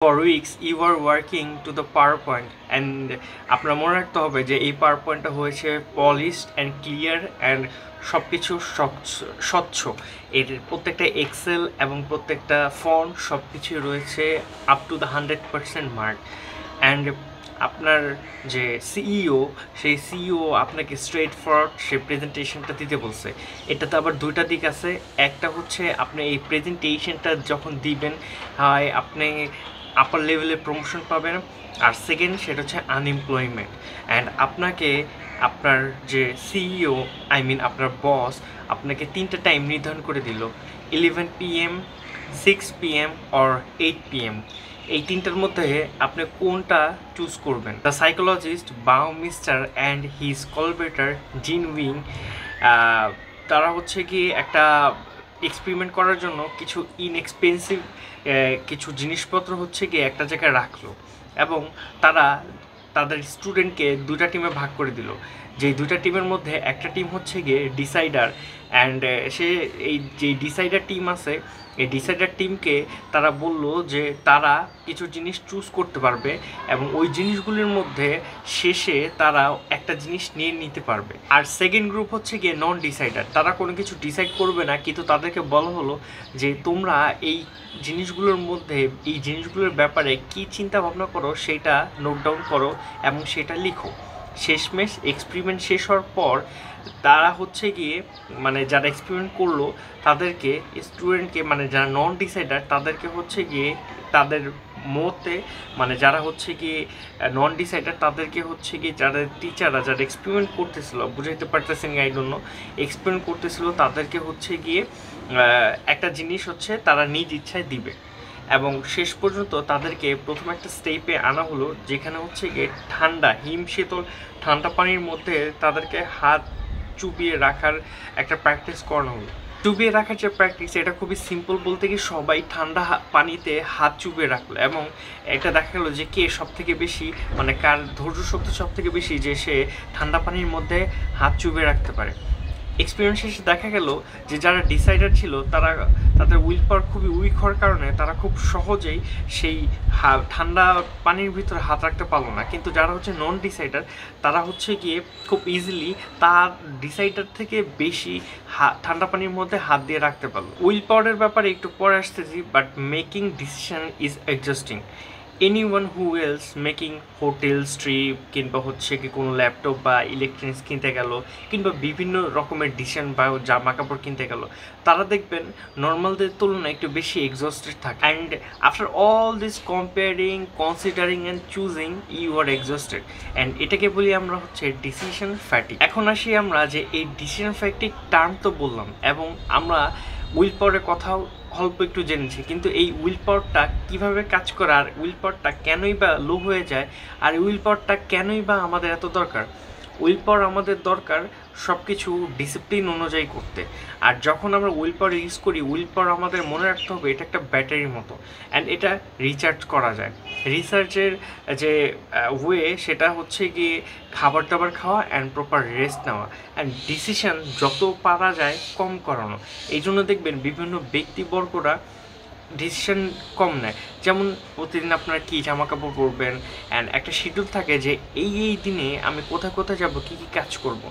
For weeks you are working to the PowerPoint and আপনার মনে রাখতে হবে যে এই পাওয়ারপয়েন্টটা হয়েছে পলিশড অ্যান্ড ক্লিয়ার অ্যান্ড সব কিছু স্বচ্ছ। এর প্রত্যেকটা এক্সেল এবং প্রত্যেকটা ফন্ট সব কিছুই রয়েছে up to the 100% mark. And আপনার যে সিইও সেই সিইও আপনাকে স্ট্রেট ফরওয়ার্ড সেই প্রেজেন্টেশনটা দিতে বলছে। এটাতে আবার দুইটা দিক আছে। একটা হচ্ছে আপনি এই প্রেজেন্টেশনটা যখন দিবেন হয় আপনি আপার লেভেলে প্রমোশন পাবেন, আর সেকেন্ড সেটা হচ্ছে আনএমপ্লয়মেন্ট। অ্যান্ড আপনাকে আপনার যে সিইও আপনার বস আপনাকে তিনটা টাইম নির্ধারণ করে দিল, 11 PM, 6 PM or 8 PM। এই তিনটার মধ্যে আপনি কোনটা চুজ করবেন? দ্য সাইকোলজিস্ট বাউমিস্টার অ্যান্ড হিজ কলবেটার জিন উইং তারা হচ্ছে কি একটা এক্সপেরিমেন্ট করার জন্য কিছু ইনএক্সপেন্সিভ কিছু জিনিসপত্র হচ্ছে গিয়ে একটা জায়গায় রাখলো এবং তারা তাদের স্টুডেন্টকে দুটা টিমে ভাগ করে দিল। যে দুটা টিমের মধ্যে একটা টিম হচ্ছে গিয়ে ডিসাইডার, অ্যান্ড সে এই যে ডিসাইডার টিম আছে এই ডিসাইডার টিমকে তারা বলল যে তারা কিছু জিনিস চুজ করতে পারবে এবং ওই জিনিসগুলির মধ্যে শেষে তারা একটা জিনিস নিয়ে নিতে পারবে। আর সেকেন্ড গ্রুপ হচ্ছে গিয়ে নন ডিসাইডার, তারা কোনো কিছু ডিসাইড করবে না, কিন্তু তাদেরকে বলা হলো যে তোমরা এই জিনিসগুলোর মধ্যে এই জিনিসগুলোর ব্যাপারে কি চিন্তা ভাবনা করো সেটা নোট ডাউন করো এবং সেটা লিখো। শেষমেশ এক্সপেরিমেন্ট শেষ হওয়ার পর তারা হচ্ছে গিয়ে মানে যারা এক্সপেরিমেন্ট করলো তাদেরকে স্টুডেন্টকে মানে যারা নন ডিসাইডার তাদেরকে হচ্ছে গিয়ে তাদের মতে মানে যারা হচ্ছে গিয়ে নন ডিসাইডার তাদেরকে হচ্ছে গিয়ে যারা টিচাররা যারা এক্সপেরিমেন্ট করতেছিল বুঝাইতে পারতেছেন আই ডোন্ট নো, এক্সপেরিমেন্ট করতেছিল তাদেরকে হচ্ছে গিয়ে একটা জিনিস হচ্ছে তারা নিজ ইচ্ছায় দিবে এবং শেষ পর্যন্ত তাদেরকে প্রথম একটা স্টেপে আনা হলো যেখানে হচ্ছে গিয়ে ঠান্ডা শীতল ঠান্ডা পানির মধ্যে তাদেরকে হাত চুবিয়ে রাখার একটা প্র্যাকটিস করানো হলো। চুবিয়ে রাখার যে প্র্যাকটিস এটা খুবই সিম্পল, বলতে কি সবাই ঠান্ডা পানিতে হাত চুবিয়ে রাখলো এবং এটা দেখা গেলো যে কে সব থেকে বেশি মানে কার ধৈর্য শক্তি সব থেকে বেশি যে সে ঠান্ডা পানির মধ্যে হাত চুবিয়ে রাখতে পারে। এক্সপিরিয়েন্স শেষে দেখা গেল যে যারা ডিসাইডার ছিল তারা তাদের উইল পাওয়ার খুবই উইক হওয়ার কারণে তারা খুব সহজেই সেই ঠান্ডা পানির ভিতরে হাত রাখতে পারলো না, কিন্তু যারা হচ্ছে নন ডিসাইডার তারা হচ্ছে গিয়ে খুব ইজিলি তার ডিসাইডার থেকে বেশি ঠান্ডা পানির মধ্যে হাত দিয়ে রাখতে পারলো। উইল পাওয়ারের ব্যাপারে একটু পরে আসতেছি, but making decision is exhausting. Anyone who else making hotel trip কিংবা হচ্ছে কি কোনো ল্যাপটপ বা ইলেকট্রনিক্স কিনতে গেল কিংবা বিভিন্ন রকমের ডিজাইন বা জামা কাপড় কিনতে গেল, তারা দেখবেন নর্মালদের তুলনায় একটু বেশি এক্সস্টেড থাকে। And after all this comparing considering and choosing you are exhausted, and এটাকে বলি আমরা হচ্ছে ডিসিশন ফ্যাটিক। এখন আসি আমরা যে এই ডিসিশন ফ্যাটিক টার্ম তো বললাম এবং আমরা উইল পাওয়ারের কথাও অল্প একটু জেনেছি, কিন্তু এই উইল পাওয়ারটা কীভাবে কাজ করে আর উইল পাওয়ারটা কেনই বা লো হয়ে যায় আর উইল পাওয়ারটা কেনই বা আমাদের এত দরকার। উইল পাওয়ার আমাদের দরকার সব কিছু ডিসিপ্লিন অনুযায়ী করতে, আর যখন আমরা উইল পাওয়ার ইউজ করি উইল পাওয়ার আমাদের মনে রাখতে হবে এটা একটা ব্যাটারির মতো অ্যান্ড এটা রিচার্জ করা যায়। রিসার্চের যে ওয়ে সেটা হচ্ছে গিয়ে খাবার দাবার খাওয়া অ্যান্ড প্রপার রেস্ট নেওয়া অ্যান্ড ডিসিশন যত পারা যায় কম করানো। এই জন্য দেখবেন বিভিন্ন ব্যক্তিবর্গরা ডিসিশন কম নেয়, যেমন প্রতিদিন আপনারা কী জামা কাপড় পরবেন অ্যান্ড একটা শিডিউল থাকে যে এই দিনে আমি কোথায় কোথায় যাব কী কী কাজ করব।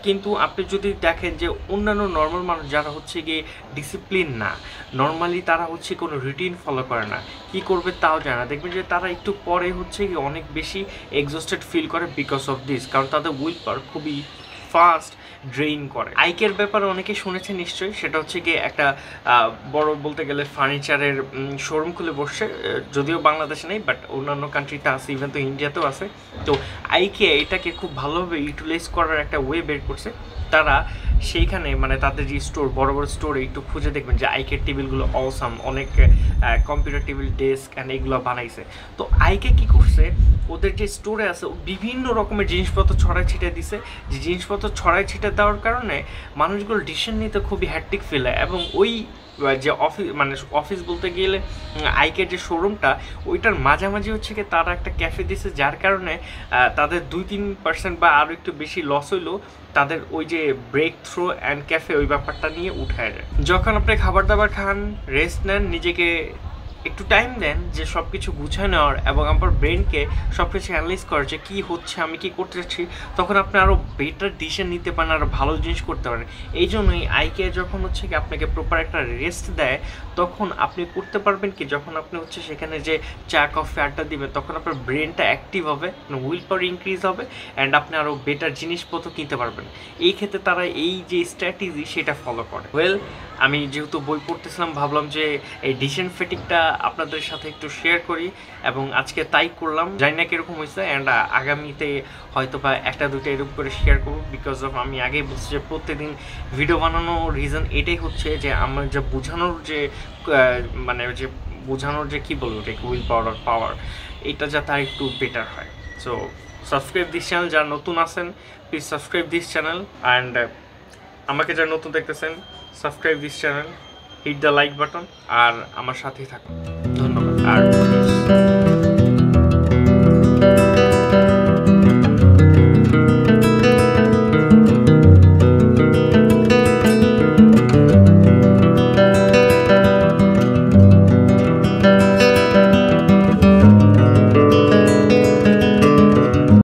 কিন্তু আপনি যদি দেখেন যে অন্যান্য নর্মাল মানুষ যারা হচ্ছে গিয়ে ডিসিপ্লিন না, নর্মালি তারা হচ্ছে কোনো রুটিন ফলো করে না, কী করবে তাও জানে না, দেখবেন যে তারা একটু পরে হচ্ছে গিয়ে অনেক বেশি এক্সস্টেড ফিল করে বিকজ অফ দিস, কারণ তাদের উইল পাওয়ার খুবই ফাস্ট ড্রেইন করে। আইকের ব্যাপারে অনেকে শুনেছে নিশ্চয়ই, সেটা হচ্ছে গিয়ে একটা বড় বলতে গেলে ফার্নিচারের শোরুম খুলে বসছে, যদিও বাংলাদেশে নেই বাট অন্যান্য কান্ট্রিতে আছে, ইভেন তো ইন্ডিয়াতেও আছে। তো আইকে এটাকে খুব ভালোভাবে ইউটিলাইজ করার একটা ওয়ে বের করছে। তারা সেইখানে মানে তাদের যে স্টোর বড় বড় স্টোরে একটু খুঁজে দেখবেন যে আইকের টেবিলগুলো অসাম, অনেক কম্পিউটার টেবিল ডেস্ক অ্যান্ড এগুলো বানাইছে। তো আইকে কী করছে, ওদের যে স্টোরে আছে বিভিন্ন রকমের জিনিসপত্র ছড়াই ছিটে দিছে, যে জিনিসপত্র ছড়াই ছিটে দেওয়ার কারণে মানুষগুলো ডিসিশন নিতে খুবই হ্যাট্রিক ফিল হয় এবং ওই যে অফিস বলতে গেলে আইকের যে শোরুমটা ওইটার মাঝামাঝি হচ্ছে কি তারা একটা ক্যাফে দিছে, যার কারণে তাদের 2-3% বা আরও একটু বেশি লস হইলেও তাদের ওই যে ব্রেক থ্রো অ্যান্ড ক্যাফে ওই ব্যাপারটা নিয়ে উঠায় যায়। যখন আপনি খাবার দাবার খান, রেস্ট নেন, নিজেকে একটু টাইম দেন যে সব কিছু গুছিয়ে নেওয়ার এবং আমার ব্রেনকে সব কিছু অ্যানালাইজ করার যে কী হচ্ছে, আমি কী করতে চাচ্ছি, তখন আপনি আরও বেটার ডিসিশন নিতে পারেন, আরও ভালো জিনিস করতে পারেন। এই জন্যই আইকে যখন হচ্ছে কি আপনাকে প্রপার একটা রেস্ট দেয়, তখন আপনি করতে পারবেন কি, যখন আপনি হচ্ছে সেখানে যে চা কফি আড্ডা দিবেন, তখন আপনার ব্রেনটা অ্যাক্টিভ হবে, উইল পাওয়ার ইনক্রিজ হবে, অ্যান্ড আপনি আরও বেটার জিনিসপত্র কিনতে পারবেন। এই ক্ষেত্রে তারা এই যে স্ট্র্যাটেজি সেটা ফলো করে। ওয়েল, আমি যেহেতু বই পড়তেছিলাম, ভাবলাম যে এই ডিসিশন ফেটিকটা আপনাদের সাথে একটু শেয়ার করি, এবং আজকে তাই করলাম। জানি না কীরকম হয়েছে, অ্যান্ড আগামীতে হয়তো বা একটা দুটো এরকম করে শেয়ার করবো, বিকজ অফ আমি আগেই বলছি যে প্রত্যেকদিন ভিডিও বানানোর রিজন এটাই হচ্ছে যে আমার যে বোঝানোর যে মানে যে বোঝানোর যে কী বলবো, যে উইল পাওয়ার এটা যাতে আর একটু বেটার হয়। সো সাবস্ক্রাইব দিস চ্যানেল, যারা নতুন আছেন please subscribe this channel, and আমাকে যারা নতুন দেখতেছেন subscribe this channel, hit the like button, আর আমার সাথেই থাকুন। ধন্যবাদ। আর